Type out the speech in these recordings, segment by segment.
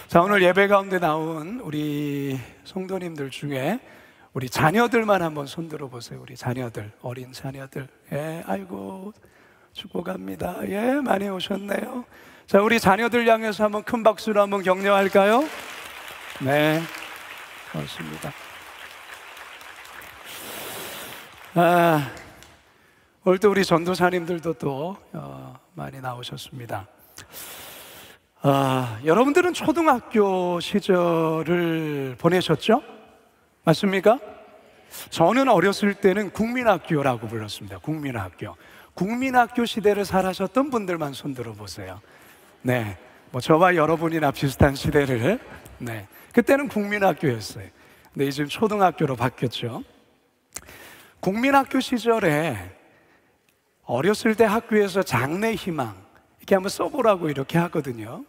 자, 오늘 예배 가운데 나온 우리 성도님들 중에 우리 자녀들만 한번 손들어 보세요. 우리 자녀들, 어린 자녀들. 예, 아이고, 축복합니다. 예, 많이 오셨네요. 자, 우리 자녀들 향해서 한번 큰 박수로 한번 격려할까요? 네, 고맙습니다. 오늘 또 우리 전도사님들도 또 많이 나오셨습니다. 여러분들은 초등학교 시절을 보내셨죠? 맞습니까? 저는 어렸을 때는 국민학교라고 불렀습니다. 국민학교. 국민학교 시대를 살아셨던 분들만 손들어 보세요. 네, 뭐 저와 여러분이나 비슷한 시대를, 네, 그때는 국민학교였어요. 근데 이제 초등학교로 바뀌었죠. 국민학교 시절에 어렸을 때 학교에서 장래희망 이렇게 한번 써보라고 이렇게 하거든요.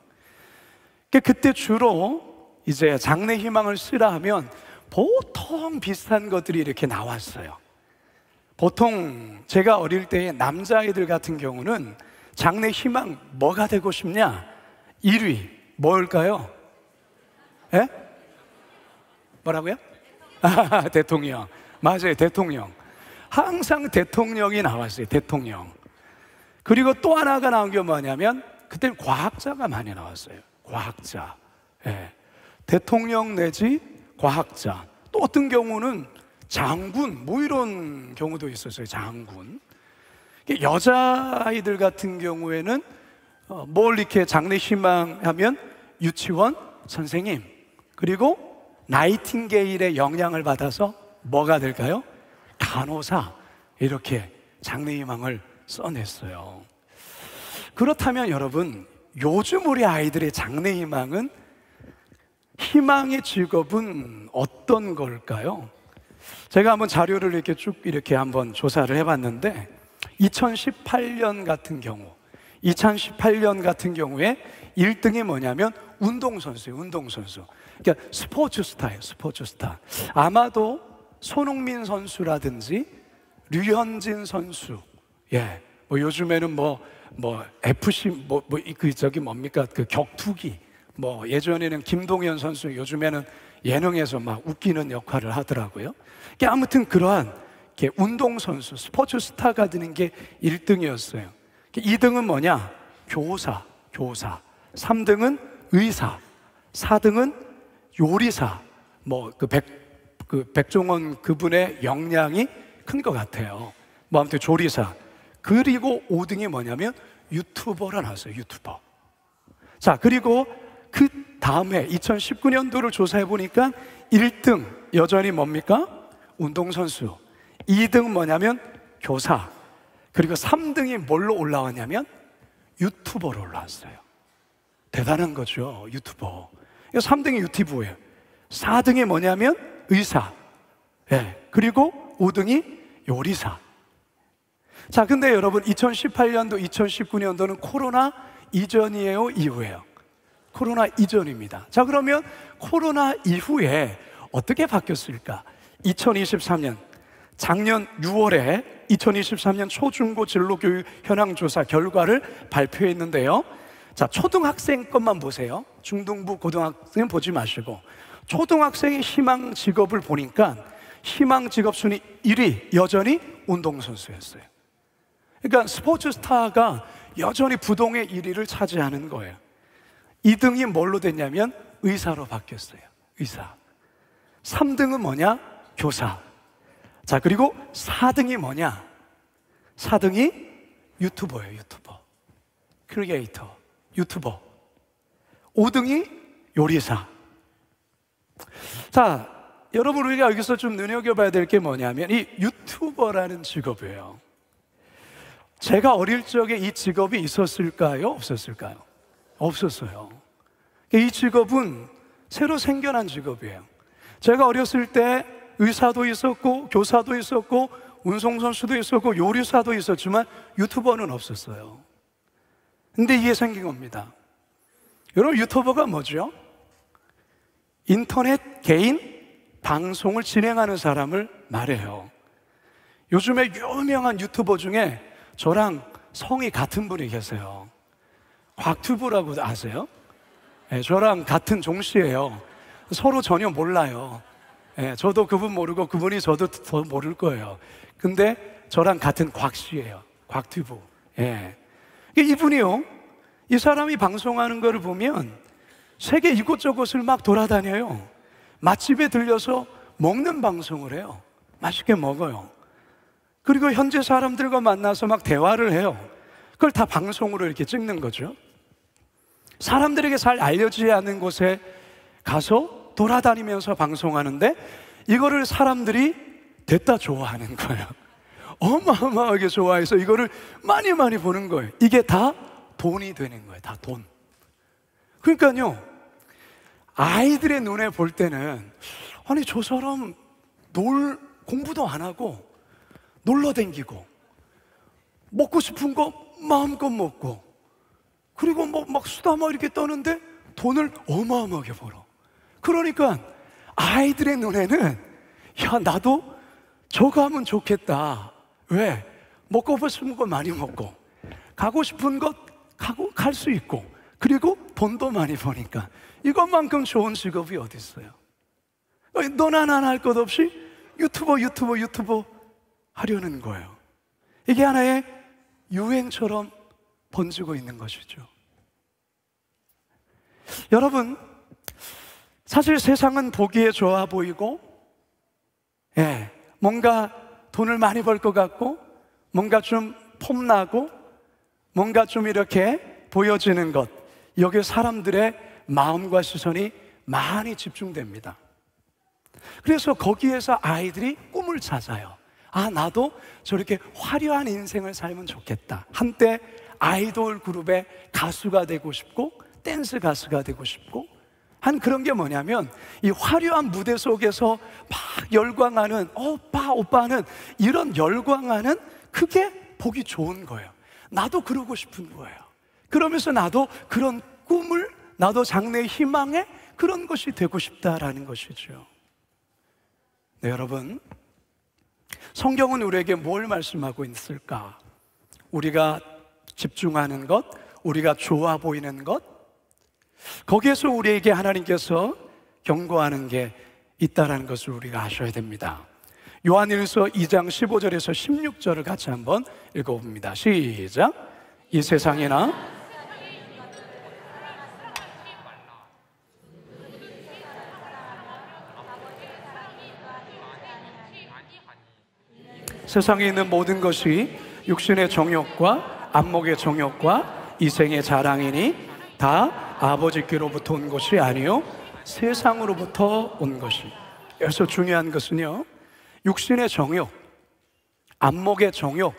그때 주로 이제 장래희망을 쓰라 하면 보통 비슷한 것들이 이렇게 나왔어요. 보통 제가 어릴 때의 남자아이들 같은 경우는 장래희망 뭐가 되고 싶냐? 1위 뭘까요? 예? 뭐라고요? 대통령. 맞아요, 대통령. 항상 대통령이 나왔어요. 대통령. 그리고 또 하나가 나온 게 뭐냐면 그때는 과학자가 많이 나왔어요. 과학자. 예. 대통령 내지 과학자. 또 어떤 경우는 장군, 뭐 이런 경우도 있었어요. 장군. 여자아이들 같은 경우에는 뭘 이렇게 장래희망 하면 유치원 선생님, 그리고 나이팅게일의 영향을 받아서 뭐가 될까요? 간호사. 이렇게 장래희망을 써냈어요. 그렇다면 여러분, 요즘 우리 아이들의 장래희망은, 희망의 직업은 어떤 걸까요? 제가 한번 자료를 이렇게 쭉 이렇게 한번 조사를 해봤는데 2018년 같은 경우에 1등이 뭐냐면 운동선수예요. 운동선수. 그러니까 스포츠스타예요. 스포츠스타. 아마도 손흥민 선수라든지 류현진 선수, 예, 뭐 요즘에는 뭐 FC 뭡니까? 그 격투기, 뭐 예전에는 김동현 선수, 요즘에는 예능에서 막 웃기는 역할을 하더라고요. 아무튼 그러한 운동 선수, 스포츠 스타가 되는 게 1등이었어요. 2등은 뭐냐? 교사. 3등은 의사. 4등은 요리사. 뭐 백종원 그분의 역량이 큰 것 같아요. 뭐 아무튼 조리사. 그리고 5등이 뭐냐면 유튜버라 나왔어요. 유튜버. 자, 그리고 그 다음에 2019년도를 조사해 보니까 1등 여전히 뭡니까? 운동선수. 2등 뭐냐면 교사. 그리고 3등이 뭘로 올라왔냐면 유튜버로 올라왔어요. 대단한 거죠. 유튜버. 3등이 유튜버예요. 4등이 뭐냐면 의사. 예. 그리고 5등이 요리사. 자, 근데 여러분 2018년도, 2019년도는 코로나 이전이에요? 이후에요? 코로나 이전입니다. 자, 그러면 코로나 이후에 어떻게 바뀌었을까? 2023년, 작년 6월에 2023년 초중고 진로교육 현황조사 결과를 발표했는데요. 자, 초등학생 것만 보세요. 중등부, 고등학생 보지 마시고 초등학생의 희망 직업을 보니까 희망 직업 순위 1위 여전히 운동선수였어요. 그러니까 스포츠 스타가 여전히 부동의 1위를 차지하는 거예요. 2등이 뭘로 됐냐면 의사로 바뀌었어요. 의사. 3등은 뭐냐? 교사. 자, 그리고 4등이 뭐냐? 4등이 유튜버예요. 유튜버. 크리에이터. 유튜버. 5등이 요리사. 자, 여러분, 우리가 여기서 좀 눈여겨봐야 될 게 뭐냐면 이 유튜버라는 직업이에요. 제가 어릴 적에 이 직업이 있었을까요? 없었을까요? 없었어요. 이 직업은 새로 생겨난 직업이에요. 제가 어렸을 때 의사도 있었고 교사도 있었고 운송선수도 있었고 요리사도 있었지만 유튜버는 없었어요. 근데 이게 생긴 겁니다. 여러분, 유튜버가 뭐죠? 인터넷 개인 방송을 진행하는 사람을 말해요. 요즘에 유명한 유튜버 중에 저랑 성이 같은 분이 계세요. 곽튜브라고 아세요? 예, 저랑 같은 종씨예요. 서로 전혀 몰라요. 예, 저도 그분 모르고 그분이 저도 더 모를 거예요. 근데 저랑 같은 곽씨예요. 곽튜브. 예. 이분이요, 이 사람이 방송하는 거를 보면 세계 이곳저곳을 막 돌아다녀요. 맛집에 들려서 먹는 방송을 해요. 맛있게 먹어요. 그리고 현재 사람들과 만나서 막 대화를 해요. 그걸 다 방송으로 이렇게 찍는 거죠. 사람들에게 잘 알려지지 않는 곳에 가서 돌아다니면서 방송하는데 이거를 사람들이 됐다 좋아하는 거예요. 어마어마하게 좋아해서 이거를 많이 많이 보는 거예요. 이게 다 돈이 되는 거예요. 다 돈. 그러니까요, 아이들의 눈에 볼 때는 아니 저 사람 공부도 안 하고 놀러 다니고 먹고 싶은 거 마음껏 먹고 그리고 뭐 막 수다 막 이렇게 떠는데 돈을 어마어마하게 벌어. 그러니까 아이들의 눈에는 야 나도 저거 하면 좋겠다. 왜? 먹고 싶은 거 많이 먹고 가고 싶은 곳 갈 수 있고 그리고 돈도 많이 버니까 이것만큼 좋은 직업이 어디 있어요? 너나 나나 할 것 없이 유튜버 하려는 거예요. 이게 하나의 유행처럼 번지고 있는 것이죠. 여러분, 사실 세상은 보기에 좋아 보이고, 예, 뭔가 돈을 많이 벌 것 같고, 뭔가 좀 폼나고, 뭔가 좀 이렇게 보여지는 것, 여기에 사람들의 마음과 시선이 많이 집중됩니다. 그래서 거기에서 아이들이 꿈을 찾아요. 아, 나도 저렇게 화려한 인생을 살면 좋겠다. 한때 아이돌 그룹의 가수가 되고 싶고 댄스 가수가 되고 싶고 한 그런 게 뭐냐면 이 화려한 무대 속에서 막 열광하는 오빠는 이런 열광하는 그게 보기 좋은 거예요. 나도 그러고 싶은 거예요. 그러면서 나도 그런 꿈을 나도 장래의 희망에 그런 것이 되고 싶다라는 것이죠. 네, 여러분, 성경은 우리에게 뭘 말씀하고 있을까? 우리가 집중하는 것, 우리가 좋아 보이는 것, 거기에서 우리에게 하나님께서 경고하는 게 있다는 것을 우리가 아셔야 됩니다. 요한일서 2장 15절에서 16절을 같이 한번 읽어봅니다. 시작. 이 세상이나 세상에 있는 모든 것이 육신의 정욕과 안목의 정욕과 이생의 자랑이니 다 아버지께로부터 온 것이 아니요 세상으로부터 온 것이. 여기서 중요한 것은요, 육신의 정욕, 안목의 정욕,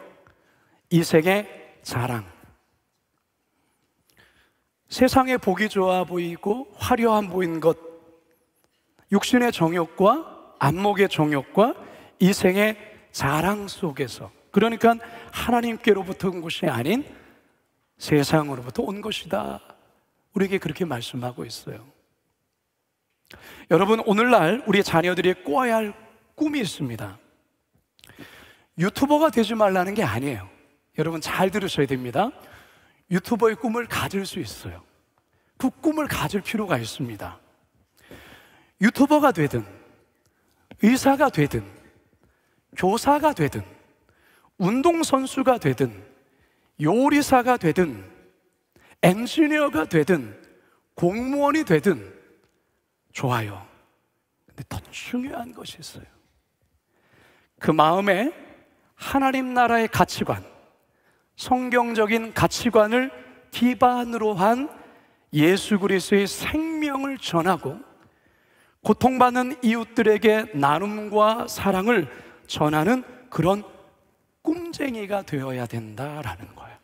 이생의 자랑. 세상에 보기 좋아 보이고 화려한 보이는 것, 육신의 정욕과 안목의 정욕과 이생의 자랑 속에서, 그러니까 하나님께로부터 온 것이 아닌 세상으로부터 온 것이다. 우리에게 그렇게 말씀하고 있어요. 여러분, 오늘날 우리 자녀들이 꿔야 할 꿈이 있습니다. 유튜버가 되지 말라는 게 아니에요. 여러분 잘 들으셔야 됩니다. 유튜버의 꿈을 가질 수 있어요. 그 꿈을 가질 필요가 있습니다. 유튜버가 되든 의사가 되든 교사가 되든 운동선수가 되든 요리사가 되든 엔지니어가 되든 공무원이 되든 좋아요. 근데 더 중요한 것이 있어요. 그 마음에 하나님 나라의 가치관, 성경적인 가치관을 기반으로 한 예수 그리스도의 생명을 전하고 고통받는 이웃들에게 나눔과 사랑을 전하는 그런 꿈쟁이가 되어야 된다라는 거예요.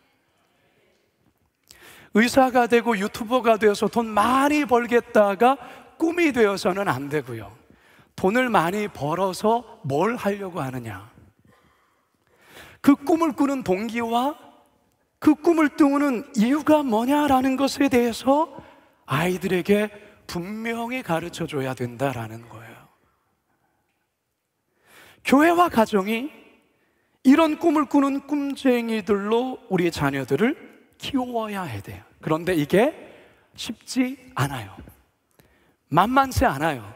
의사가 되고 유튜버가 되어서 돈 많이 벌겠다가 꿈이 되어서는 안 되고요. 돈을 많이 벌어서 뭘 하려고 하느냐, 그 꿈을 꾸는 동기와 그 꿈을 꾸는 이유가 뭐냐라는 것에 대해서 아이들에게 분명히 가르쳐 줘야 된다라는 거예요. 교회와 가정이 이런 꿈을 꾸는 꿈쟁이들로 우리 자녀들을 키워야 해야 돼요. 그런데 이게 쉽지 않아요. 만만치 않아요.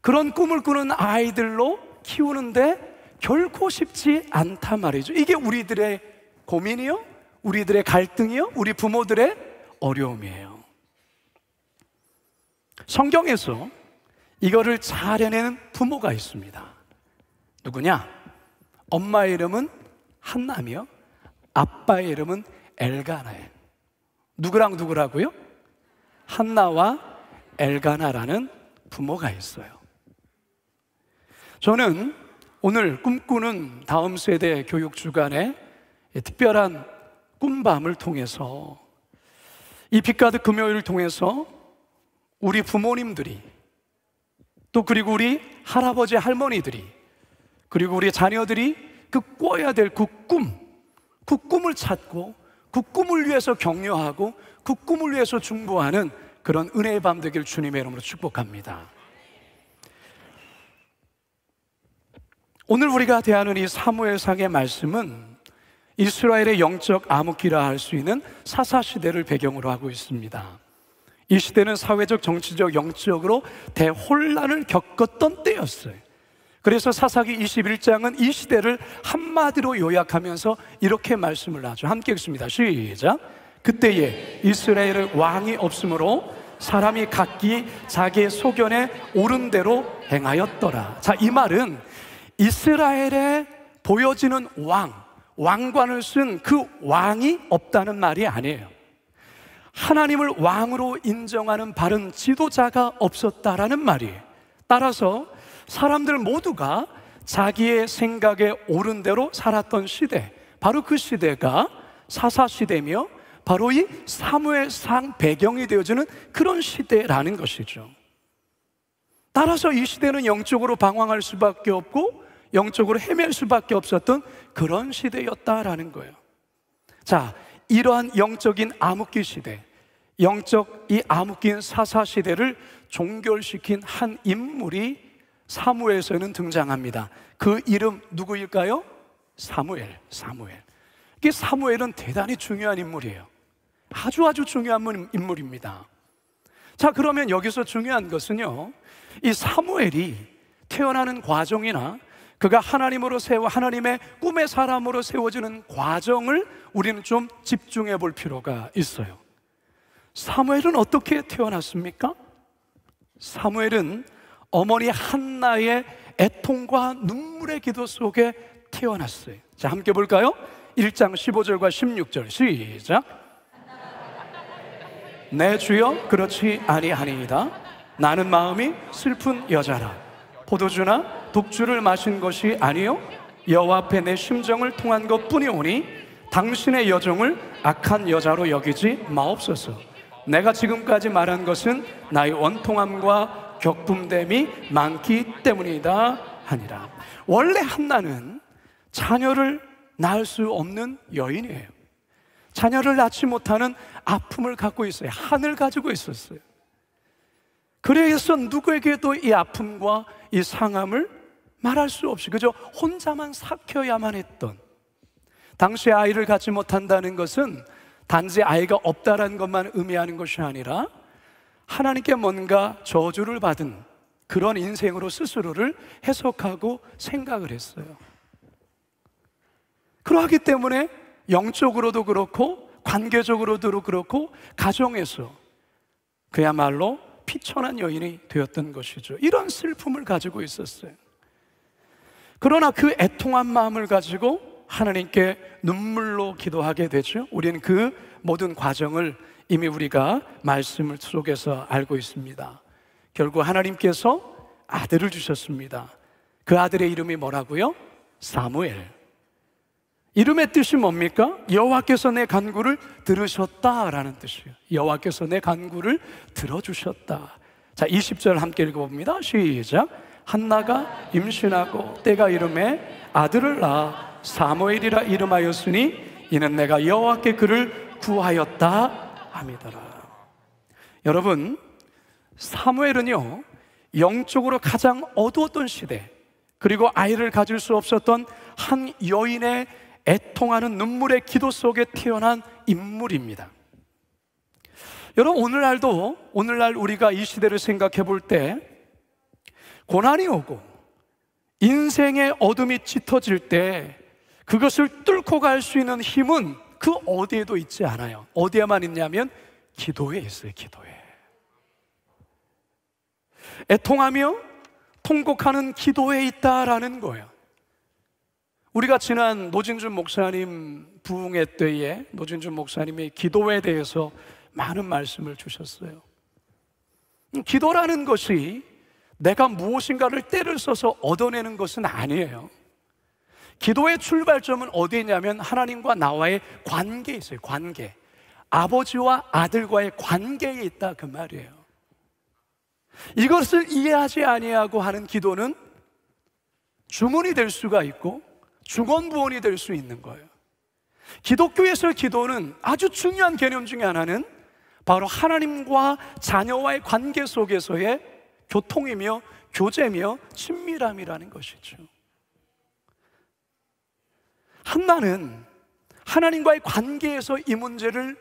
그런 꿈을 꾸는 아이들로 키우는데 결코 쉽지 않단 말이죠. 이게 우리들의 고민이요, 우리들의 갈등이요, 우리 부모들의 어려움이에요. 성경에서 이거를 잘 해내는 부모가 있습니다. 누구냐? 엄마의 이름은 한나며 아빠의 이름은 엘가나예요. 누구랑 누구라고요? 한나와 엘가나라는 부모가 있어요. 저는 오늘 꿈꾸는 다음 세대 교육 주간에 특별한 꿈밤을 통해서, 이 빛가득 금요일을 통해서 우리 부모님들이, 또 그리고 우리 할아버지 할머니들이, 그리고 우리 자녀들이 그 꿔야 될 그 꿈을 찾고 그 꿈을 위해서 격려하고 그 꿈을 위해서 중보하는 그런 은혜의 밤 되길 주님의 이름으로 축복합니다. 오늘 우리가 대하는 이 사무엘상의 말씀은 이스라엘의 영적 암흑기라 할 수 있는 사사시대를 배경으로 하고 있습니다. 이 시대는 사회적, 정치적, 영적으로 대혼란을 겪었던 때였어요. 그래서 사사기 21장은 이 시대를 한마디로 요약하면서 이렇게 말씀을 하죠. 함께 읽습니다. 시작. 그때에 이스라엘의 왕이 없으므로 사람이 각기 자기의 소견에 옳은 대로 행하였더라. 자, 이 말은 이스라엘에 보여지는 왕관을 쓴 그 왕이 없다는 말이 아니에요. 하나님을 왕으로 인정하는 바른 지도자가 없었다라는 말이에요. 따라서 사람들 모두가 자기의 생각에 옳은 대로 살았던 시대, 바로 그 시대가 사사시대며 바로 이 사무엘상 배경이 되어주는 그런 시대라는 것이죠. 따라서 이 시대는 영적으로 방황할 수밖에 없고 영적으로 헤맬 수밖에 없었던 그런 시대였다라는 거예요. 자, 이러한 영적인 암흑기 시대, 영적 이 암흑긴 사사시대를 종결시킨 한 인물이 사무엘서에는 등장합니다. 그 이름 누구일까요? 사무엘. 이게 사무엘은 대단히 중요한 인물이에요. 아주 중요한 인물입니다. 자, 그러면 여기서 중요한 것은요, 이 사무엘이 태어나는 과정이나 그가 하나님의 꿈의 사람으로 세워지는 과정을 우리는 좀 집중해 볼 필요가 있어요. 사무엘은 어떻게 태어났습니까? 사무엘은 어머니 한나의 애통과 눈물의 기도 속에 태어났어요. 자, 함께 볼까요? 1장 15절과 16절 시작. 내 주여 그렇지 아니하니이다. 나는 마음이 슬픈 여자라. 포도주나 독주를 마신 것이 아니요 여호와 앞에 내 심정을 통한 것뿐이오니 당신의 여종을 악한 여자로 여기지 마옵소서. 내가 지금까지 말한 것은 나의 원통함과 격분됨이 많기 때문이다 하니라. 원래 한나는 자녀를 낳을 수 없는 여인이에요. 자녀를 낳지 못하는 아픔을 갖고 있어요. 한을 가지고 있었어요. 그래서 누구에게도 이 아픔과 이 상함을 말할 수 없이 그저 혼자만 삭혀야만 했던, 당시에 아이를 갖지 못한다는 것은 단지 아이가 없다라는 것만 의미하는 것이 아니라 하나님께 뭔가 저주를 받은 그런 인생으로 스스로를 해석하고 생각을 했어요. 그러하기 때문에 영적으로도 그렇고 관계적으로도 그렇고 가정에서 그야말로 피천한 여인이 되었던 것이죠. 이런 슬픔을 가지고 있었어요. 그러나 그 애통한 마음을 가지고 하나님께 눈물로 기도하게 되죠. 우리는 그 모든 과정을 이미 우리가 말씀을 속에서 알고 있습니다. 결국 하나님께서 아들을 주셨습니다. 그 아들의 이름이 뭐라고요? 사무엘. 이름의 뜻이 뭡니까? 여호와께서 내 간구를 들으셨다라는 뜻이에요. 여호와께서 내 간구를 들어주셨다. 자, 20절 함께 읽어봅니다. 시작. 한나가 임신하고 때가 이름에 아들을 낳아 사무엘이라 이름하였으니 이는 내가 여호와께 그를 구하였다 함이더라. 여러분, 사무엘은요 영적으로 가장 어두웠던 시대, 그리고 아이를 가질 수 없었던 한 여인의 애통하는 눈물의 기도 속에 태어난 인물입니다. 여러분, 오늘날 우리가 이 시대를 생각해 볼 때 고난이 오고 인생의 어둠이 짙어질 때 그것을 뚫고 갈 수 있는 힘은 그 어디에도 있지 않아요. 어디에만 있냐면 기도에 있어요. 기도에. 애통하며 통곡하는 기도에 있다라는 거예요. 우리가 지난 노진준 목사님 부흥회 때에 노진준 목사님이 기도에 대해서 많은 말씀을 주셨어요. 기도라는 것이 내가 무엇인가를 때를 써서 얻어내는 것은 아니에요. 기도의 출발점은 어디에 있냐면 하나님과 나와의 관계에 있어요. 관계. 아버지와 아들과의 관계에 있다, 그 말이에요. 이것을 이해하지 아니하고 하는 기도는 주문이 될 수가 있고 중언부언이 될 수 있는 거예요. 기독교에서의 기도는 아주 중요한 개념 중에 하나는 바로 하나님과 자녀와의 관계 속에서의 교통이며 교제며 친밀함이라는 것이죠. 한나는 하나님과의 관계에서 이 문제를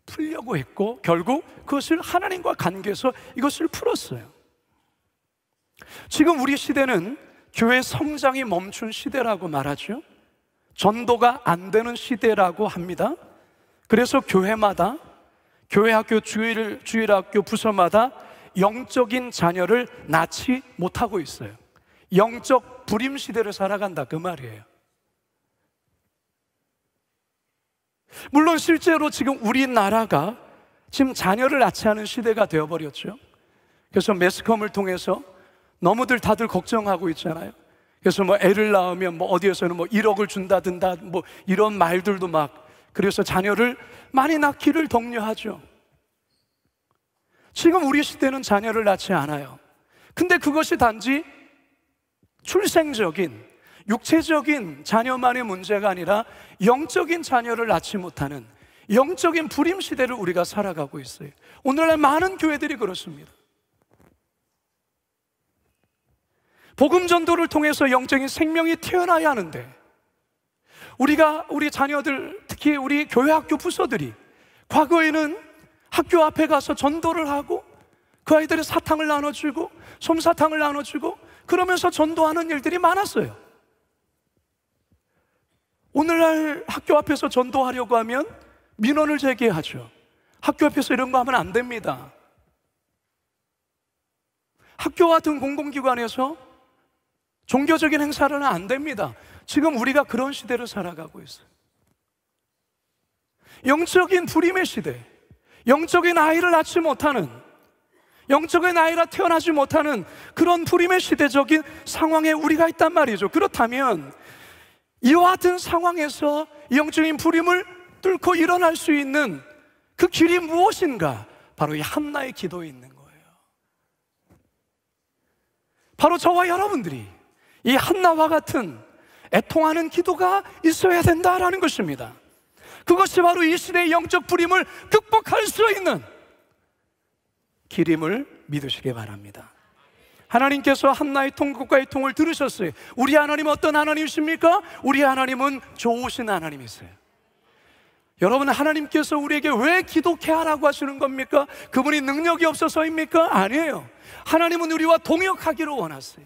풀려고 했고 결국 그것을 하나님과 관계에서 이것을 풀었어요. 지금 우리 시대는 교회 성장이 멈춘 시대라고 말하죠. 전도가 안 되는 시대라고 합니다. 그래서 교회마다 교회학교, 주일학교 부서마다 영적인 자녀를 낳지 못하고 있어요. 영적 불임 시대를 살아간다, 그 말이에요. 물론 실제로 지금 우리나라가 지금 자녀를 낳지 않은 시대가 되어버렸죠. 그래서 매스컴을 통해서 너무들 다들 걱정하고 있잖아요. 그래서 뭐 애를 낳으면 뭐 어디에서는 뭐 1억을 준다든가 뭐 이런 말들도 막, 그래서 자녀를 많이 낳기를 독려하죠. 지금 우리 시대는 자녀를 낳지 않아요. 근데 그것이 단지 출생적인 육체적인 자녀만의 문제가 아니라 영적인 자녀를 낳지 못하는 영적인 불임 시대를 우리가 살아가고 있어요. 오늘날 많은 교회들이 그렇습니다. 복음 전도를 통해서 영적인 생명이 태어나야 하는데 우리 자녀들, 특히 우리 교회 학교 부서들이 과거에는 학교 앞에 가서 전도를 하고 그 아이들의 사탕을 나눠주고 솜사탕을 나눠주고 그러면서 전도하는 일들이 많았어요. 오늘날 학교 앞에서 전도하려고 하면 민원을 제기하죠. 학교 앞에서 이런 거 하면 안 됩니다. 학교 같은 공공기관에서 종교적인 행사를 하면 안 됩니다. 지금 우리가 그런 시대를 살아가고 있어요. 영적인 불임의 시대, 영적인 아이를 낳지 못하는, 영적인 아이라 태어나지 못하는 그런 불임의 시대적인 상황에 우리가 있단 말이죠. 그렇다면 이와 같은 상황에서 영적인 불임을 뚫고 일어날 수 있는 그 길이 무엇인가? 바로 이 한나의 기도에 있는 거예요. 바로 저와 여러분들이 이 한나와 같은 애통하는 기도가 있어야 된다라는 것입니다. 그것이 바로 이 시대의 영적 불임을 극복할 수 있는 길임을 믿으시기 바랍니다. 하나님께서 한나의 통곡과 애통을 들으셨어요. 우리 하나님은 어떤 하나님이십니까? 우리 하나님은 좋으신 하나님이세요. 여러분, 하나님께서 우리에게 왜 기도케 하라고 하시는 겁니까? 그분이 능력이 없어서입니까? 아니에요. 하나님은 우리와 동역하기를 원하세요.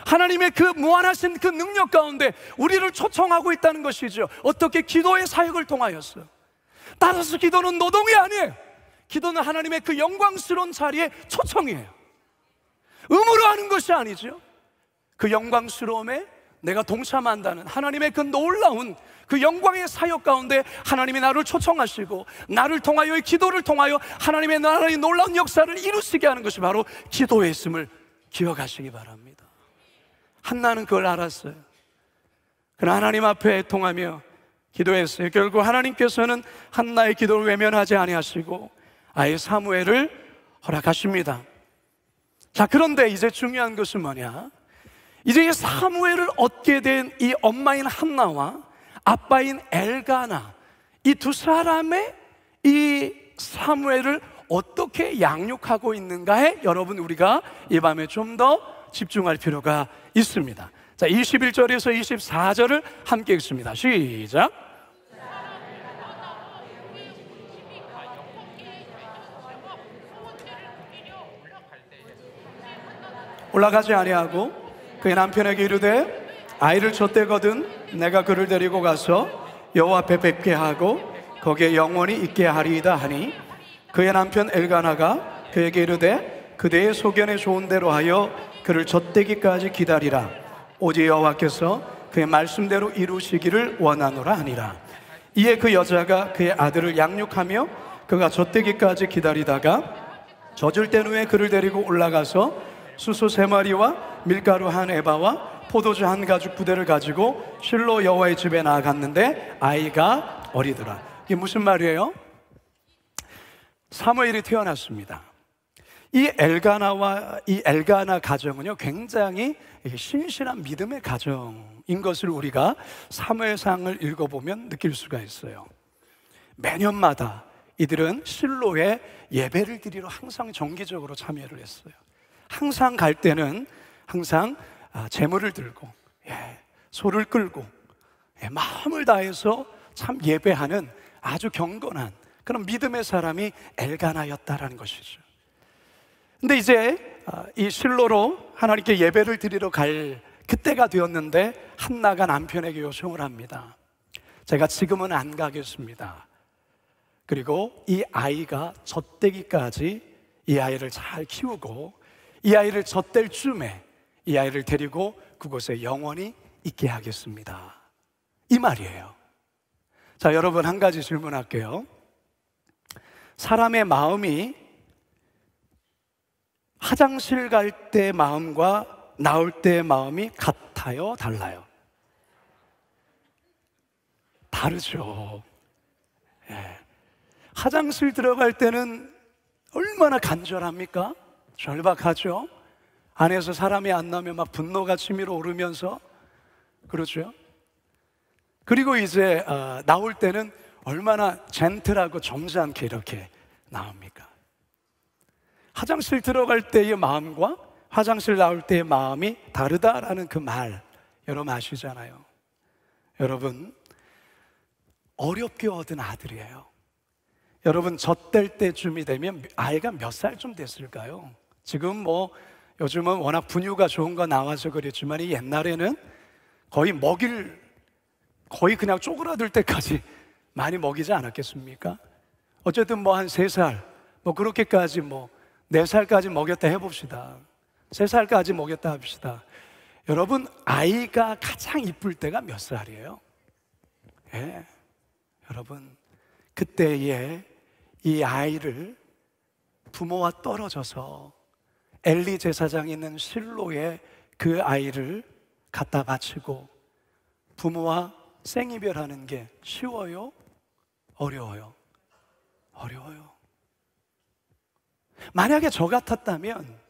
하나님의 그 무한하신 그 능력 가운데 우리를 초청하고 있다는 것이죠. 어떻게? 기도의 사역을 통하여서. 따라서 기도는 노동이 아니에요. 기도는 하나님의 그 영광스러운 자리에 초청이에요. 의무로 하는 것이 아니죠. 그 영광스러움에 내가 동참한다는 하나님의 그 놀라운 그 영광의 사역 가운데 하나님이 나를 초청하시고 나를 통하여, 이 기도를 통하여 하나님의 나라의 놀라운 역사를 이루시게 하는 것이 바로 기도에 있음을 기억하시기 바랍니다. 한나는 그걸 알았어요. 그러나 하나님 앞에 애통하며 기도했어요. 결국 하나님께서는 한나의 기도를 외면하지 아니하시고 아예 사무엘을 허락하십니다. 자, 그런데 이제 중요한 것은 뭐냐? 이제 이 사무엘을 얻게 된 이 엄마인 한나와 아빠인 엘가나, 이 두 사람의 이 사무엘을 어떻게 양육하고 있는가에 여러분 우리가 이 밤에 좀 더 집중할 필요가 있습니다. 자, 21절에서 24절을 함께 읽습니다. 시작. 올라가지 아니하고 그의 남편에게 이르되 아이를 젖대거든 내가 그를 데리고 가서 여호와 앞에 뵙게 하고 거기에 영원히 있게 하리이다 하니 그의 남편 엘가나가 그에게 이르되 그대의 소견에 좋은 대로 하여 그를 젖대기까지 기다리라. 오직 여호와께서 그의 말씀대로 이루시기를 원하노라 하니라. 이에 그 여자가 그의 아들을 양육하며 그가 젖대기까지 기다리다가 젖을 땐 후에 그를 데리고 올라가서 수소 3마리와 밀가루 1에바와 포도주 1가죽 부대를 가지고 실로 여호와의 집에 나아갔는데 아이가 어리더라. 이게 무슨 말이에요? 사무엘이 태어났습니다. 이 엘가나 가정은요, 굉장히 신실한 믿음의 가정인 것을 우리가 사무엘상을 읽어보면 느낄 수가 있어요. 매년마다 이들은 실로에 예배를 드리러 항상 정기적으로 참여를 했어요. 항상 갈 때는 항상 제물을 들고 소를 끌고 마음을 다해서 참 예배하는 아주 경건한 그런 믿음의 사람이 엘가나였다라는 것이죠. 근데 이제 이 실로로 하나님께 예배를 드리러 갈 그때가 되었는데 한나가 남편에게 요청을 합니다. 제가 지금은 안 가겠습니다. 그리고 이 아이가 젖대기까지 이 아이를 잘 키우고 이 아이를 젖댈 쯤에 이 아이를 데리고 그곳에 영원히 있게 하겠습니다. 이 말이에요. 자, 여러분 한 가지 질문할게요. 사람의 마음이 화장실 갈 때 마음과 나올 때 마음이 같아요? 달라요? 다르죠. 화장실 들어갈 때는 얼마나 간절합니까? 절박하죠. 안에서 사람이 안 나오면 막 분노가 치밀어 오르면서 그렇죠. 그리고 이제 나올 때는 얼마나 젠틀하고 점잖게 이렇게 나옵니까? 화장실 들어갈 때의 마음과 화장실 나올 때의 마음이 다르다라는 그 말 여러분 아시잖아요. 여러분 어렵게 얻은 아들이에요. 여러분 젖댈 때쯤이 되면 아이가 몇 살쯤 됐을까요? 지금 뭐 요즘은 워낙 분유가 좋은 거 나와서 그랬지만 이 옛날에는 거의 그냥 쪼그라들 때까지 많이 먹이지 않았겠습니까? 어쨌든 뭐 한 3살 뭐 그렇게까지 뭐 4살까지 먹였다 해봅시다. 3살까지 먹였다 합시다. 여러분 아이가 가장 이쁠 때가 몇 살이에요? 여러분 그때에 이 아이를 부모와 떨어져서 엘리 제사장이 있는 실로에 그 아이를 갖다 바치고 부모와 생이별하는 게 쉬워요? 어려워요? 어려워요. 만약에 저 같았다면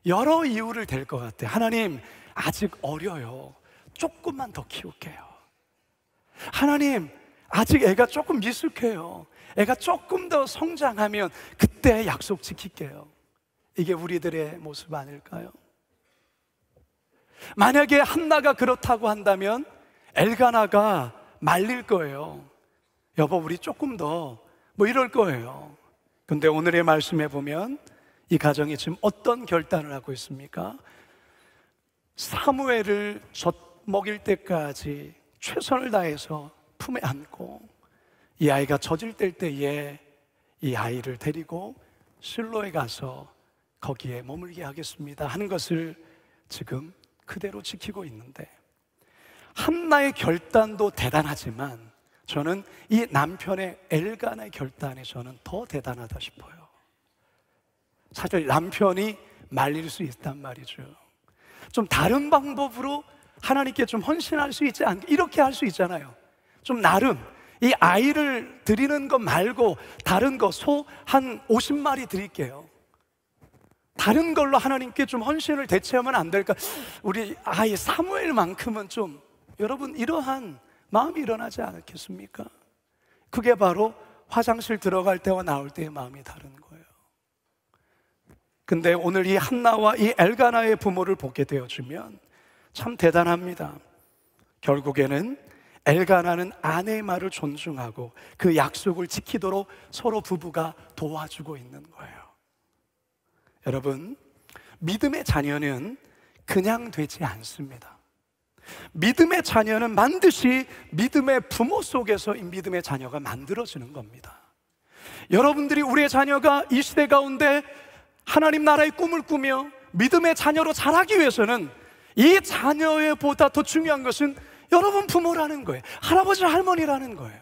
여러 이유를 댈 것 같아요. 하나님 아직 어려요. 조금만 더 키울게요. 하나님 아직 애가 조금 미숙해요. 애가 조금 더 성장하면 그때 약속 지킬게요. 이게 우리들의 모습 아닐까요? 만약에 한나가 그렇다고 한다면 엘가나가 말릴 거예요. 여보 우리 조금 더 뭐 이럴 거예요. 근데 오늘의 말씀에 보면 이 가정이 지금 어떤 결단을 하고 있습니까? 사무엘을 젖먹일 때까지 최선을 다해서 품에 안고 이 아이가 젖을 뗄 때에 이 아이를 데리고 실로에 가서 거기에 머물게 하겠습니다 하는 것을 지금 그대로 지키고 있는데, 한나의 결단도 대단하지만 저는 이 남편의 엘가나의 결단이 저는 더 대단하다 싶어요. 사실 남편이 말릴 수 있단 말이죠. 좀 다른 방법으로 하나님께 좀 헌신할 수 있지 않게 이렇게 할 수 있잖아요. 좀 나름 이 아이를 드리는 것 말고 다른 거 소 한 50마리 드릴게요. 다른 걸로 하나님께 좀 헌신을 대체하면 안 될까? 우리 아이 사무엘만큼은 좀 여러분 이러한 마음이 일어나지 않겠습니까? 그게 바로 화장실 들어갈 때와 나올 때의 마음이 다른 거예요. 근데 오늘 이 한나와 이 엘가나의 부모를 보게 되어주면 참 대단합니다. 결국에는 엘가나는 아내의 말을 존중하고 그 약속을 지키도록 서로 부부가 도와주고 있는 거예요. 여러분, 믿음의 자녀는 그냥 되지 않습니다. 믿음의 자녀는 반드시 믿음의 부모 속에서 이 믿음의 자녀가 만들어지는 겁니다. 여러분들이 우리의 자녀가 이 시대 가운데 하나님 나라의 꿈을 꾸며 믿음의 자녀로 자라기 위해서는 이 자녀의 보다 더 중요한 것은 여러분 부모라는 거예요. 할아버지 할머니라는 거예요.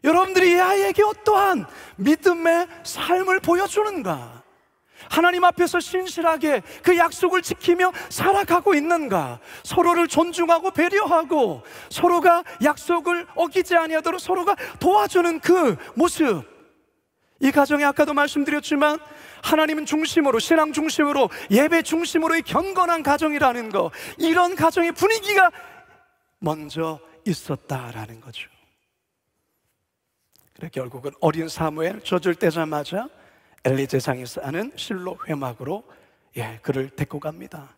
여러분들이 이 아이에게 어떠한 믿음의 삶을 보여주는가, 하나님 앞에서 신실하게 그 약속을 지키며 살아가고 있는가, 서로를 존중하고 배려하고 서로가 약속을 어기지 아니하도록 서로가 도와주는 그 모습, 이 가정에 아까도 말씀드렸지만 하나님은 중심으로, 신앙 중심으로, 예배 중심으로의 경건한 가정이라는 거, 이런 가정의 분위기가 먼저 있었다라는 거죠. 그래 결국은 어린 사무엘 젖을 떼자마자 엘리 제사장이 싸는 실로 회막으로 그를 데리고 갑니다.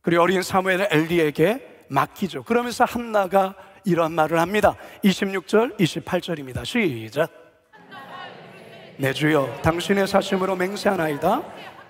그리고 어린 사무엘을 엘리에게 맡기죠. 그러면서 한나가 이런 말을 합니다. 26절 28절입니다 시작. 내 주여 당신의 사심으로 맹세하나이다.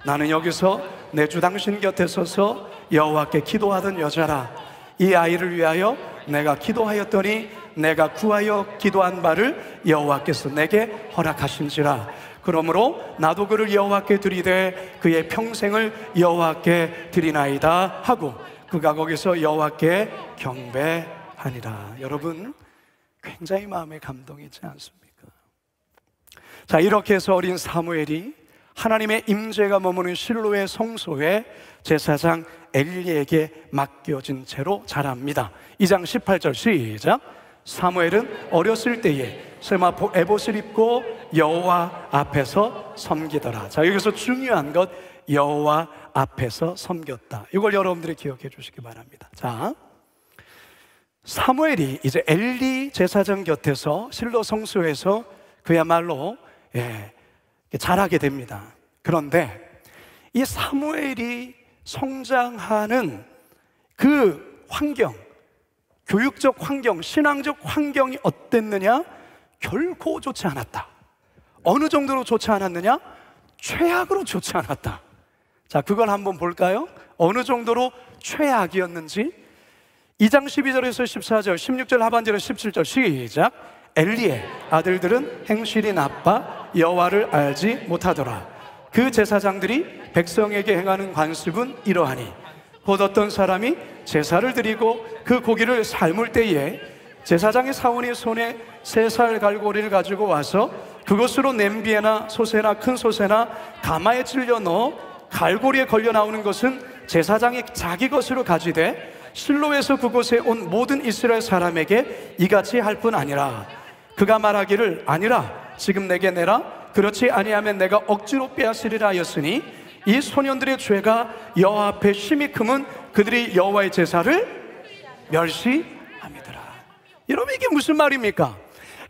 나는 여기서 내 주 당신 곁에 서서 여호와께 기도하던 여자라. 이 아이를 위하여 내가 기도하였더니 내가 구하여 기도한 바를 여호와께서 내게 허락하신지라. 그러므로 나도 그를 여호와께 드리되 그의 평생을 여호와께 드리나이다 하고 그가 거기서 여호와께 경배하니라. 여러분, 굉장히 마음에 감동이지 않습니까? 자, 이렇게 해서 어린 사무엘이 하나님의 임재가 머무는 실로의 성소에 제사장 엘리에게 맡겨진 채로 자랍니다. 2장 18절 시작. 사무엘은 어렸을 때에 세마포 에봇을 입고 여호와 앞에서 섬기더라. 자, 여기서 중요한 것, 여호와 앞에서 섬겼다. 이걸 여러분들이 기억해 주시기 바랍니다. 자, 사무엘이 이제 엘리 제사장 곁에서 실로 성소에서 그야말로 자라게 됩니다. 그런데 이 사무엘이 성장하는 그 환경, 교육적 환경, 신앙적 환경이 어땠느냐? 결코 좋지 않았다. 어느 정도로 좋지 않았느냐? 최악으로 좋지 않았다. 자, 그걸 한번 볼까요? 어느 정도로 최악이었는지. 2장 12절에서 14절, 16절 하반절에서 17절 시작. 엘리의 아들들은 행실이 나빠 여호와를 알지 못하더라. 그 제사장들이 백성에게 행하는 관습은 이러하니 곧 어떤 사람이 제사를 드리고 그 고기를 삶을 때에 제사장의 사원이 손에 3살 갈고리를 가지고 와서 그것으로 냄비에나 솥에나 큰 솥에나 가마에 찔려 넣어 갈고리에 걸려 나오는 것은 제사장이 자기 것으로 가지되 실로에서 그곳에 온 모든 이스라엘 사람에게 이같이 할 뿐 아니라 그가 말하기를 아니라 지금 내게 내라 그렇지 아니하면 내가 억지로 빼앗으리라 하였으니 이 소년들의 죄가 여호와 앞에 심히 크면 그들이 여호와의 제사를 멸시함이더라. 여러분, 이게 무슨 말입니까?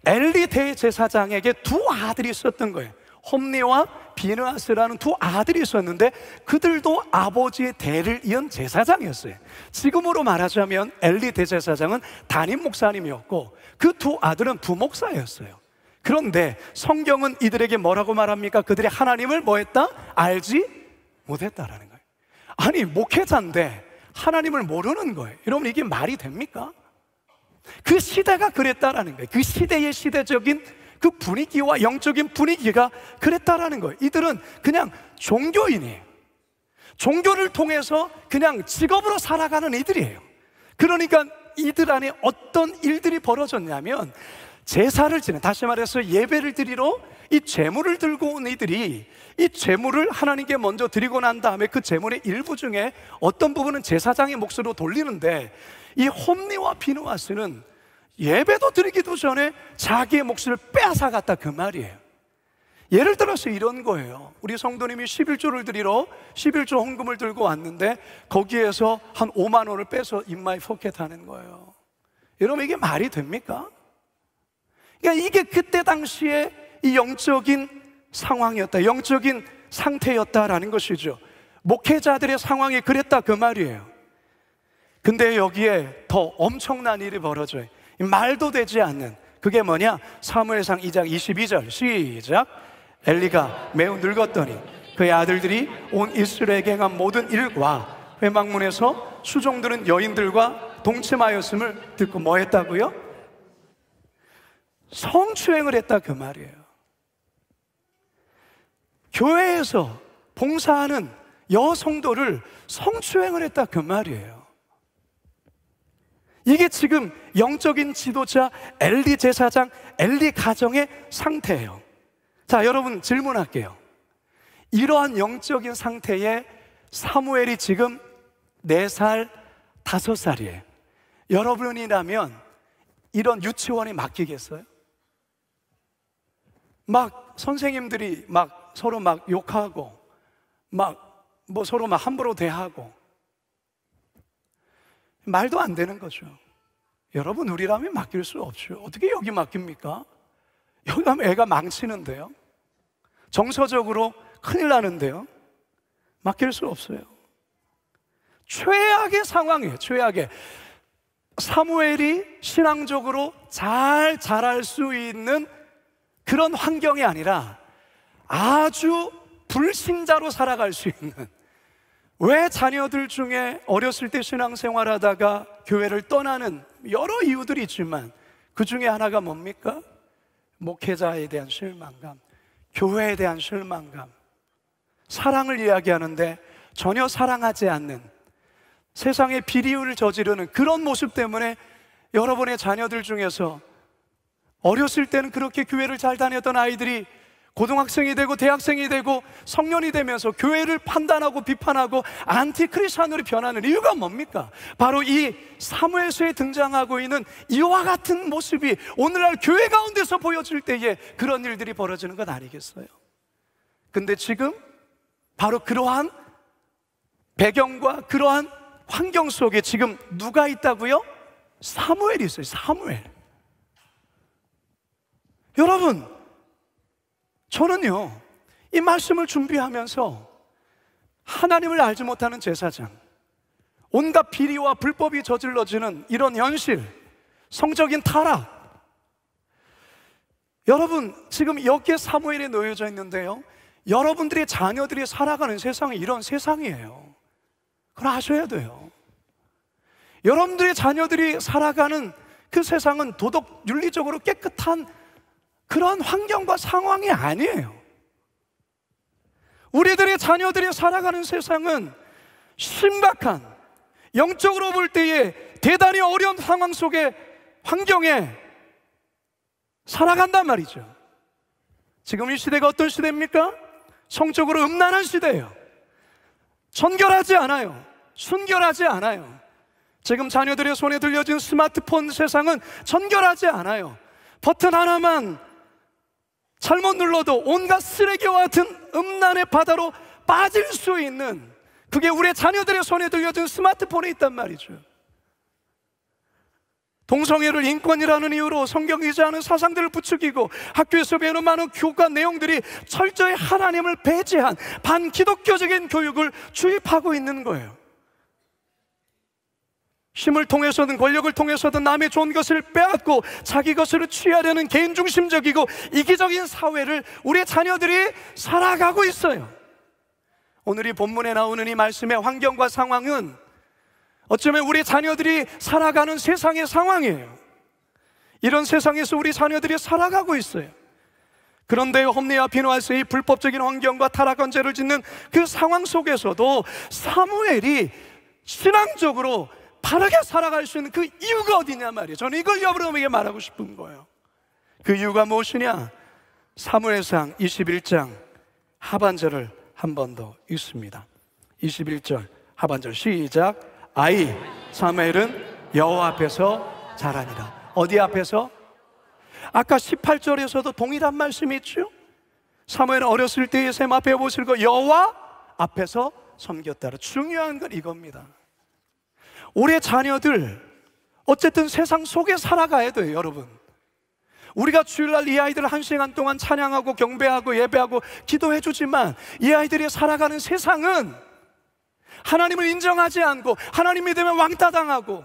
엘리 대제사장에게 2 아들이 있었던 거예요. 홈니와 비느하스라는 2 아들이 있었는데 그들도 아버지의 대를 이은 제사장이었어요. 지금으로 말하자면 엘리 대제사장은 담임 목사님이었고 그 2 아들은 부목사였어요. 그런데 성경은 이들에게 뭐라고 말합니까? 그들이 하나님을 뭐했다? 알지 못했다라는 거예요. 아니, 목회자인데 하나님을 모르는 거예요. 여러분, 이게 말이 됩니까? 그 시대가 그랬다라는 거예요. 그 시대의 시대적인 그 분위기와 영적인 분위기가 그랬다라는 거예요. 이들은 그냥 종교인이에요. 종교를 통해서 그냥 직업으로 살아가는 이들이에요. 그러니까 이들 안에 어떤 일들이 벌어졌냐면 제사를 지내, 다시 말해서 예배를 드리러 이 제물을 들고 온 이들이 이 제물을 하나님께 먼저 드리고 난 다음에 그 제물의 일부 중에 어떤 부분은 제사장의 몫으로 돌리는데 이 홈니와 비느하스는 예배도 드리기도 전에 자기의 몫을 빼앗아갔다, 그 말이에요. 예를 들어서 이런 거예요. 우리 성도님이 11조를 드리러 11조 헌금을 들고 왔는데 거기에서 한 5만 원을 빼서 인마이 포켓하는 거예요. 여러분, 이게 말이 됩니까? 그러니까 이게 그때 당시에 이 영적인 상황이었다, 영적인 상태였다라는 것이죠. 목회자들의 상황이 그랬다, 그 말이에요. 근데 여기에 더 엄청난 일이 벌어져요. 말도 되지 않는, 그게 뭐냐? 사무엘상 2장 22절 시작. 엘리가 매우 늙었더니 그의 아들들이 온 이스라엘에게 행한 모든 일과 회막문에서 수종들은 여인들과 동침하였음을 듣고 뭐 했다고요? 성추행을 했다 그 말이에요. 교회에서 봉사하는 여성도를 성추행을 했다 그 말이에요. 이게 지금 영적인 지도자 엘리 제사장, 엘리 가정의 상태예요. 자, 여러분 질문할게요. 이러한 영적인 상태에 사무엘이 지금 4살, 5살이에요. 여러분이라면 이런 유치원에 맡기겠어요? 막 선생님들이 막 서로 막 욕하고 막 뭐 서로 막 함부로 대하고 말도 안 되는 거죠. 여러분, 우리라면 맡길 수 없죠. 어떻게 여기 맡깁니까? 여기 가면 애가 망치는데요, 정서적으로 큰일 나는데요. 맡길 수 없어요. 최악의 상황이에요. 최악의. 사무엘이 신앙적으로 잘 자랄 수 있는 그런 환경이 아니라 아주 불신자로 살아갈 수 있는, 왜 자녀들 중에 어렸을 때 신앙생활하다가 교회를 떠나는 여러 이유들이 있지만 그 중에 하나가 뭡니까? 목회자에 대한 실망감, 교회에 대한 실망감, 사랑을 이야기하는데 전혀 사랑하지 않는, 세상에 비리를 저지르는 그런 모습 때문에 여러분의 자녀들 중에서 어렸을 때는 그렇게 교회를 잘 다녔던 아이들이 고등학생이 되고 대학생이 되고 성년이 되면서 교회를 판단하고 비판하고 안티크리스찬으로 변하는 이유가 뭡니까? 바로 이 사무엘서에 등장하고 있는 이와 같은 모습이 오늘날 교회 가운데서 보여질 때에 그런 일들이 벌어지는 것 아니겠어요? 근데 지금 바로 그러한 배경과 그러한 환경 속에 지금 누가 있다고요? 사무엘이 있어요. 사무엘. 여러분, 저는요, 이 말씀을 준비하면서 하나님을 알지 못하는 제사장, 온갖 비리와 불법이 저질러지는 이런 현실, 성적인 타락, 여러분 지금 여기에 사무엘에 놓여져 있는데요, 여러분들의 자녀들이 살아가는 세상이 이런 세상이에요. 그걸 아셔야 돼요. 여러분들의 자녀들이 살아가는 그 세상은 도덕, 윤리적으로 깨끗한 그런 환경과 상황이 아니에요. 우리들의 자녀들이 살아가는 세상은 심각한, 영적으로 볼 때에 대단히 어려운 상황 속에, 환경에 살아간단 말이죠. 지금 이 시대가 어떤 시대입니까? 성적으로 음란한 시대예요. 정결하지 않아요. 순결하지 않아요. 지금 자녀들의 손에 들려진 스마트폰 세상은 정결하지 않아요. 버튼 하나만 잘못 눌러도 온갖 쓰레기와 같은 음란의 바다로 빠질 수 있는, 그게 우리 자녀들의 손에 들려진 스마트폰에 있단 말이죠. 동성애를 인권이라는 이유로 성경이지 않은 사상들을 부추기고 학교에서 배우는 많은 교과 내용들이 철저히 하나님을 배제한 반기독교적인 교육을 주입하고 있는 거예요. 힘을 통해서든 권력을 통해서든 남의 좋은 것을 빼앗고 자기 것으로 취하려는 개인중심적이고 이기적인 사회를 우리 자녀들이 살아가고 있어요. 오늘 이 본문에 나오는 이 말씀의 환경과 상황은 어쩌면 우리 자녀들이 살아가는 세상의 상황이에요. 이런 세상에서 우리 자녀들이 살아가고 있어요. 그런데 홈리와 비누아스의 이 불법적인 환경과 타락한 죄를 짓는 그 상황 속에서도 사무엘이 신앙적으로 바르게 살아갈 수 있는 그 이유가 어디냐 말이에요. 저는 이걸 여러분에게 말하고 싶은 거예요. 그 이유가 무엇이냐? 사무엘상 21장 하반절을 한 번 더 읽습니다. 21절 하반절 시작. 아이 사무엘은 여호와 앞에서 자라니라. 어디 앞에서? 아까 18절에서도 동일한 말씀이 있죠. 사무엘은 어렸을 때의 셈 앞에 보실 거 여호와 앞에서 섬겼다라. 중요한 건 이겁니다. 우리 자녀들 어쨌든 세상 속에 살아가야 돼요. 여러분, 우리가 주일날 이 아이들 1시간 동안 찬양하고 경배하고 예배하고 기도해 주지만 이 아이들이 살아가는 세상은 하나님을 인정하지 않고 하나님 믿으면 왕따당하고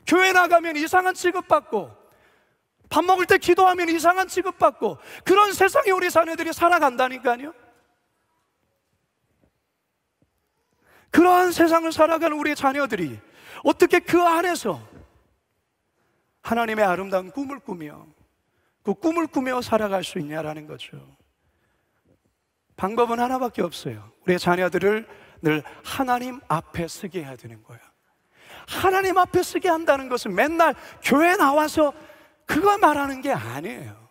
교회 나가면 이상한 취급받고 밥 먹을 때 기도하면 이상한 취급받고 그런 세상에 우리 자녀들이 살아간다니까요. 그러한 세상을 살아가는 우리의 자녀들이 어떻게 그 안에서 하나님의 아름다운 꿈을 꾸며 그 꿈을 꾸며 살아갈 수 있냐라는 거죠. 방법은 하나밖에 없어요. 우리의 자녀들을 늘 하나님 앞에 서게 해야 되는 거예요. 하나님 앞에 서게 한다는 것은 맨날 교회 나와서 그거 말하는 게 아니에요.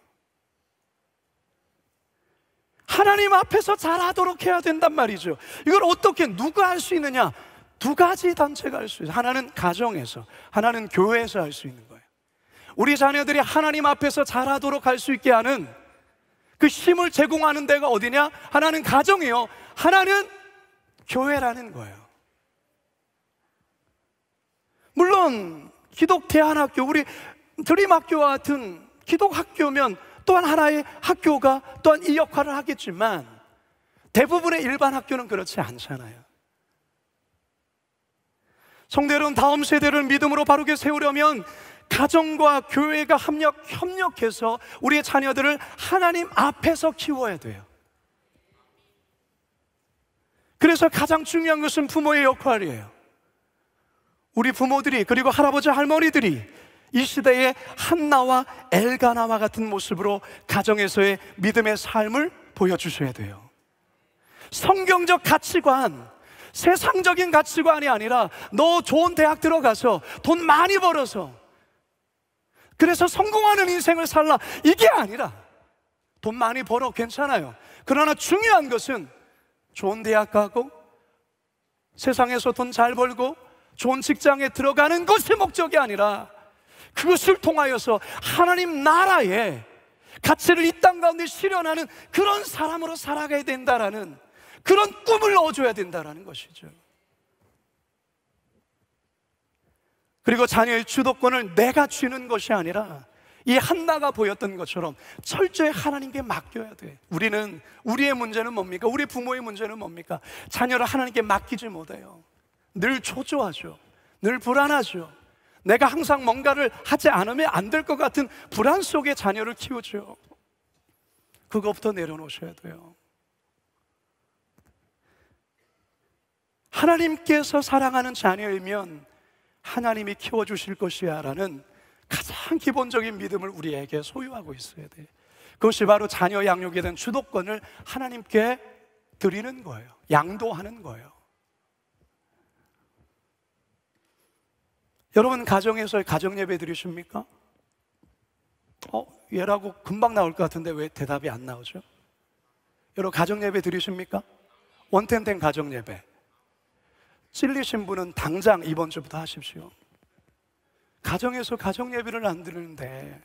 하나님 앞에서 잘하도록 해야 된단 말이죠. 이걸 어떻게 누가 할 수 있느냐? 두 가지 단체가 할 수 있어요. 하나는 가정에서, 하나는 교회에서 할 수 있는 거예요. 우리 자녀들이 하나님 앞에서 잘하도록 할 수 있게 하는 그 힘을 제공하는 데가 어디냐? 하나는 가정이요, 하나는 교회라는 거예요. 물론 기독대안학교, 우리 드림학교와 같은 기독학교면 또한 하나의 학교가 또한 이 역할을 하겠지만 대부분의 일반 학교는 그렇지 않잖아요. 성도 여러분, 다음 세대를 믿음으로 바르게 세우려면 가정과 교회가 협력해서 우리의 자녀들을 하나님 앞에서 키워야 돼요. 그래서 가장 중요한 것은 부모의 역할이에요. 우리 부모들이, 그리고 할아버지 할머니들이 이 시대의 한나와 엘가나와 같은 모습으로 가정에서의 믿음의 삶을 보여주셔야 돼요. 성경적 가치관, 세상적인 가치관이 아니라 너 좋은 대학 들어가서 돈 많이 벌어서 그래서 성공하는 인생을 살라, 이게 아니라 돈 많이 벌어 괜찮아요. 그러나 중요한 것은 좋은 대학 가고 세상에서 돈 잘 벌고 좋은 직장에 들어가는 것이 목적이 아니라 그것을 통하여서 하나님 나라의 가치를 이 땅 가운데 실현하는 그런 사람으로 살아가야 된다라는 그런 꿈을 넣어줘야 된다라는 것이죠. 그리고 자녀의 주도권을 내가 쥐는 것이 아니라 이 한나가 보였던 것처럼 철저히 하나님께 맡겨야 돼. 우리의 문제는 뭡니까? 우리 부모의 문제는 뭡니까? 자녀를 하나님께 맡기지 못해요. 늘 초조하죠. 늘 불안하죠. 내가 항상 뭔가를 하지 않으면 안 될 것 같은 불안 속에 자녀를 키우죠. 그것부터 내려놓으셔야 돼요. 하나님께서 사랑하는 자녀이면 하나님이 키워주실 것이야 라는 가장 기본적인 믿음을 우리에게 소유하고 있어야 돼요. 그것이 바로 자녀 양육에 대한 주도권을 하나님께 드리는 거예요. 양도하는 거예요. 여러분, 가정에서 가정 예배 드리십니까? 얘라고 금방 나올 것 같은데 왜 대답이 안 나오죠? 여러분, 가정 예배 드리십니까? 원텐텐 가정 예배. 찔리신 분은 당장 이번 주부터 하십시오. 가정에서 가정 예배를 안 드리는데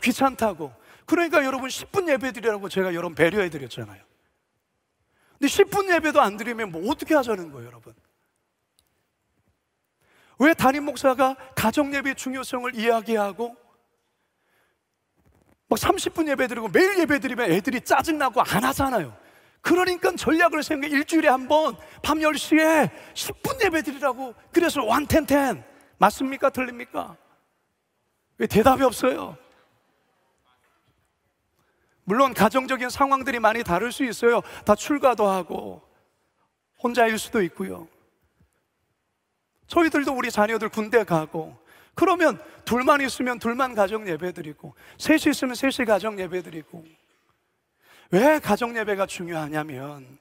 귀찮다고. 그러니까 여러분 10분 예배 드리라고 제가 여러분 배려해 드렸잖아요. 근데 10분 예배도 안 드리면 뭐 어떻게 하자는 거예요, 여러분? 왜 담임 목사가 가정 예배의 중요성을 이야기하고 막 30분 예배 드리고 매일 예배 드리면 애들이 짜증나고 안 하잖아요. 그러니까 전략을 세운 게 일주일에 한 번 밤 10시에 10분 예배 드리라고. 그래서 원텐텐. 맞습니까? 틀립니까? 왜 대답이 없어요? 물론 가정적인 상황들이 많이 다를 수 있어요. 다 출가도 하고 혼자일 수도 있고요. 저희들도 우리 자녀들 군대 가고 그러면 둘만 있으면 둘만 가정 예배 드리고 셋이 있으면 셋이 가정 예배 드리고. 왜 가정 예배가 중요하냐면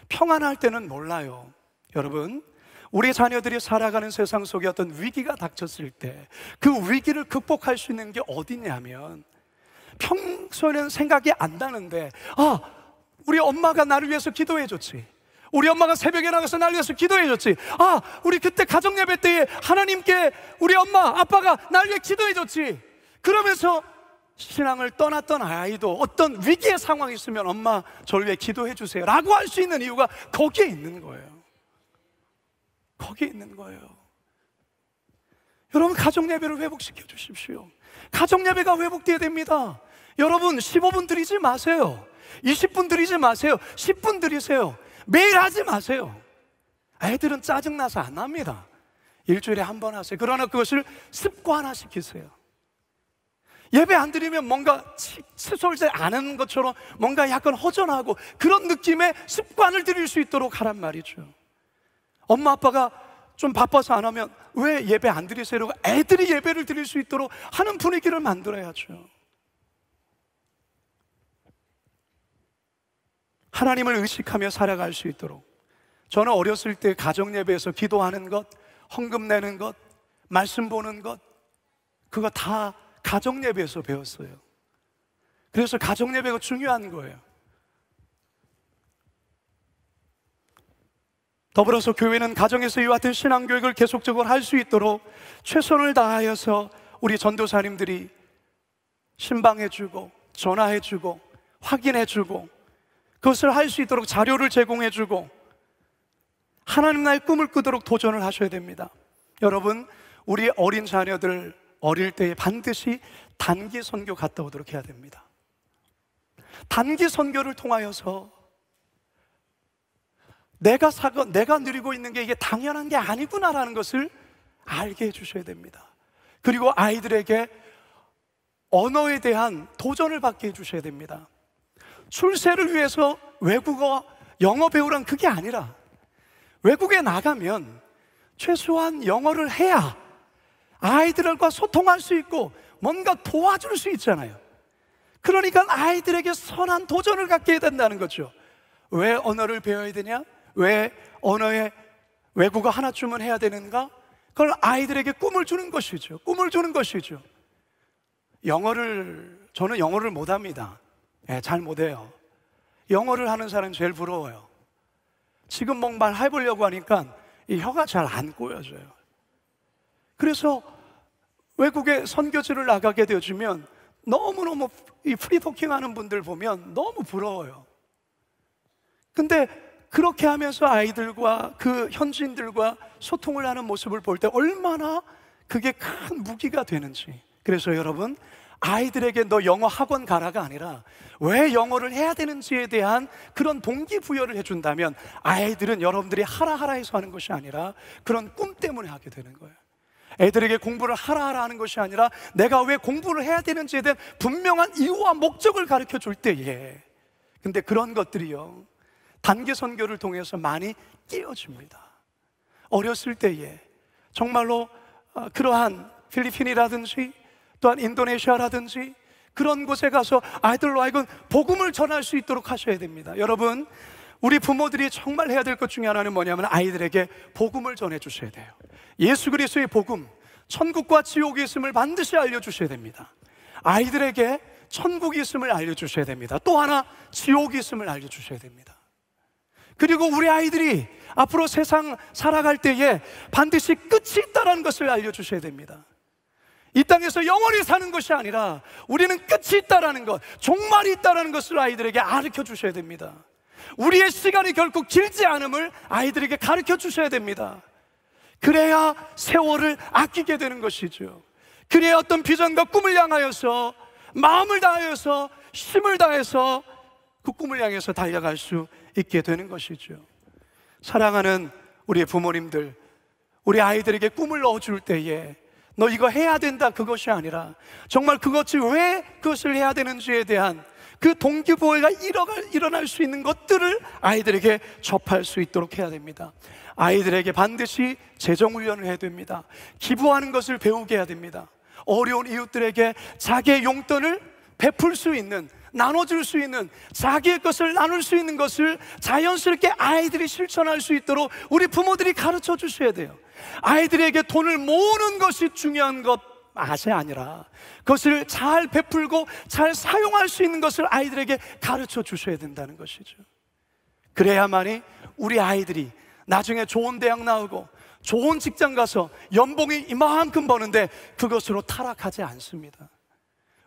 평안할 때는 몰라요. 여러분, 우리 자녀들이 살아가는 세상 속에 어떤 위기가 닥쳤을 때 그 위기를 극복할 수 있는 게 어디냐면 평소에는 생각이 안 나는데 우리 엄마가 나를 위해서 기도해 줬지. 우리 엄마가 새벽에 나가서 나를 위해서 기도해 줬지. 우리 그때 가정 예배 때에 하나님께 우리 엄마 아빠가 나를 위해 기도해 줬지. 그러면서 신앙을 떠났던 아이도 어떤 위기의 상황이 있으면 엄마 저를 위해 기도해 주세요 라고 할 수 있는 이유가 거기에 있는 거예요. 거기에 있는 거예요. 여러분, 가정 예배를 회복시켜 주십시오. 가정 예배가 회복돼야 됩니다. 여러분, 15분 드리지 마세요. 20분 드리지 마세요. 10분 드리세요. 매일 하지 마세요. 애들은 짜증나서 안 합니다. 일주일에 한 번 하세요. 그러나 그것을 습관화시키세요. 예배 안 드리면 뭔가 치솔지 않은 것처럼 뭔가 약간 허전하고 그런 느낌의 습관을 들일 수 있도록 하란 말이죠. 엄마 아빠가 좀 바빠서 안 하면 왜 예배 안 드리세요? 애들이 예배를 드릴 수 있도록 하는 분위기를 만들어야죠. 하나님을 의식하며 살아갈 수 있도록. 저는 어렸을 때 가정예배에서 기도하는 것, 헌금 내는 것, 말씀 보는 것, 그거 다 가정예배에서 배웠어요. 그래서 가정예배가 중요한 거예요. 더불어서 교회는 가정에서 이와 같은 신앙교육을 계속적으로 할 수 있도록 최선을 다하여서 우리 전도사님들이 신방해주고 전화해주고 확인해주고 그것을 할 수 있도록 자료를 제공해주고 하나님 나라의 꿈을 꾸도록 도전을 하셔야 됩니다. 여러분, 우리 어린 자녀들 어릴 때 반드시 단기 선교 갔다 오도록 해야 됩니다. 단기 선교를 통하여서 내가 누리고 있는 게 이게 당연한 게 아니구나라는 것을 알게 해주셔야 됩니다. 그리고 아이들에게 언어에 대한 도전을 받게 해주셔야 됩니다. 출세를 위해서 외국어, 영어 배우란 그게 아니라 외국에 나가면 최소한 영어를 해야 아이들과 소통할 수 있고 뭔가 도와줄 수 있잖아요. 그러니까 아이들에게 선한 도전을 갖게 해야 된다는 거죠. 왜 언어를 배워야 되냐? 왜 언어에 외국어 하나쯤은 해야 되는가? 그걸 아이들에게 꿈을 주는 것이죠. 꿈을 주는 것이죠. 저는 영어를 못합니다. 잘 못해요. 영어를 하는 사람 제일 부러워요. 지금 뭔가 말 해보려고 하니까 이 혀가 잘 안 꼬여져요. 그래서 외국에 선교지를 나가게 되어지면 너무너무 이 프리토킹 하는 분들 보면 너무 부러워요. 근데 그렇게 하면서 아이들과 그 현지인들과 소통을 하는 모습을 볼 때 얼마나 그게 큰 무기가 되는지. 그래서 여러분, 아이들에게 너 영어 학원 가라가 아니라 왜 영어를 해야 되는지에 대한 그런 동기부여를 해준다면 아이들은 여러분들이 하라 해서 하는 것이 아니라 그런 꿈 때문에 하게 되는 거예요. 애들에게 공부를 하라 하는 것이 아니라 내가 왜 공부를 해야 되는지에 대한 분명한 이유와 목적을 가르쳐 줄 때에, 근데 그런 것들이요 단기 선교를 통해서 많이 깨어집니다. 어렸을 때에 정말로 그러한 필리핀이라든지 또한 인도네시아라든지 그런 곳에 가서 아이들로 하여금 복음을 전할 수 있도록 하셔야 됩니다. 여러분, 우리 부모들이 정말 해야 될 것 중에 하나는 뭐냐면 아이들에게 복음을 전해 주셔야 돼요. 예수 그리스도의 복음, 천국과 지옥이 있음을 반드시 알려주셔야 됩니다. 아이들에게 천국이 있음을 알려주셔야 됩니다. 또 하나 지옥이 있음을 알려주셔야 됩니다. 그리고 우리 아이들이 앞으로 세상 살아갈 때에 반드시 끝이 있다는 것을 알려주셔야 됩니다. 이 땅에서 영원히 사는 것이 아니라 우리는 끝이 있다는 것, 종말이 있다는 것을 아이들에게 가르쳐 주셔야 됩니다. 우리의 시간이 결코 길지 않음을 아이들에게 가르쳐 주셔야 됩니다. 그래야 세월을 아끼게 되는 것이죠. 그래야 어떤 비전과 꿈을 향하여서 마음을 다하여서 힘을 다해서 그 꿈을 향해서 달려갈 수 있게 되는 것이죠. 사랑하는 우리 부모님들, 우리 아이들에게 꿈을 넣어줄 때에 너 이거 해야 된다 그것이 아니라 정말 그것이 왜 그것을 해야 되는지에 대한 그 동기부여가 일어날 수 있는 것들을 아이들에게 접할 수 있도록 해야 됩니다. 아이들에게 반드시 재정훈련을 해야 됩니다. 기부하는 것을 배우게 해야 됩니다. 어려운 이웃들에게 자기의 용돈을 베풀 수 있는, 나눠줄 수 있는, 자기의 것을 나눌 수 있는 것을 자연스럽게 아이들이 실천할 수 있도록 우리 부모들이 가르쳐 주셔야 돼요. 아이들에게 돈을 모으는 것이 중요한 것이 아니라 그것을 잘 베풀고 잘 사용할 수 있는 것을 아이들에게 가르쳐 주셔야 된다는 것이죠. 그래야만이 우리 아이들이 나중에 좋은 대학 나오고 좋은 직장 가서 연봉이 이만큼 버는데 그것으로 타락하지 않습니다.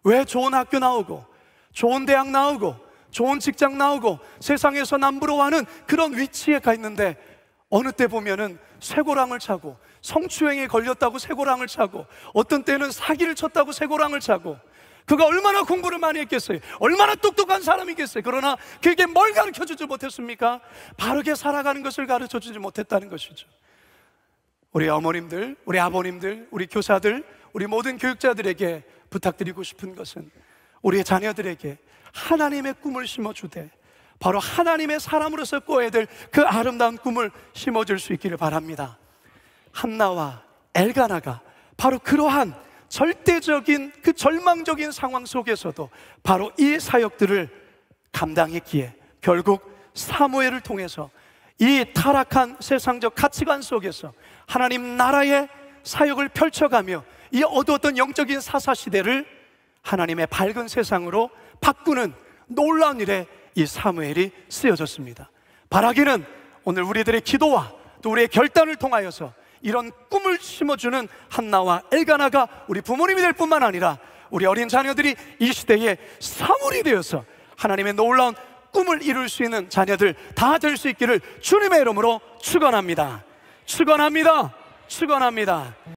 왜 좋은 학교 나오고 좋은 대학 나오고 좋은 직장 나오고 세상에서 남부러워하는 그런 위치에 가 있는데 어느 때 보면은 쇠고랑을 차고 성추행에 걸렸다고 쇠고랑을 차고 어떤 때는 사기를 쳤다고 쇠고랑을 차고 그가 얼마나 공부를 많이 했겠어요? 얼마나 똑똑한 사람이겠어요? 그러나 그에게 뭘 가르쳐주지 못했습니까? 바르게 살아가는 것을 가르쳐주지 못했다는 것이죠. 우리 어머님들, 우리 아버님들, 우리 교사들, 우리 모든 교육자들에게 부탁드리고 싶은 것은 우리의 자녀들에게 하나님의 꿈을 심어주되 바로 하나님의 사람으로서 꿔야 될 그 아름다운 꿈을 심어줄 수 있기를 바랍니다. 한나와 엘가나가 바로 그러한 절대적인 그 절망적인 상황 속에서도 바로 이 사역들을 감당했기에 결국 사무엘을 통해서 이 타락한 세상적 가치관 속에서 하나님 나라의 사역을 펼쳐가며 이 어두웠던 영적인 사사시대를 하나님의 밝은 세상으로 바꾸는 놀라운 일에 이 사무엘이 쓰여졌습니다. 바라기는 오늘 우리들의 기도와 또 우리의 결단을 통하여서 이런 꿈을 심어주는 한나와 엘가나가 우리 부모님이 될 뿐만 아니라 우리 어린 자녀들이 이 시대의 사물이 되어서 하나님의 놀라운 꿈을 이룰 수 있는 자녀들 다 될 수 있기를 주님의 이름으로 축원합니다. 축원합니다. 축원합니다.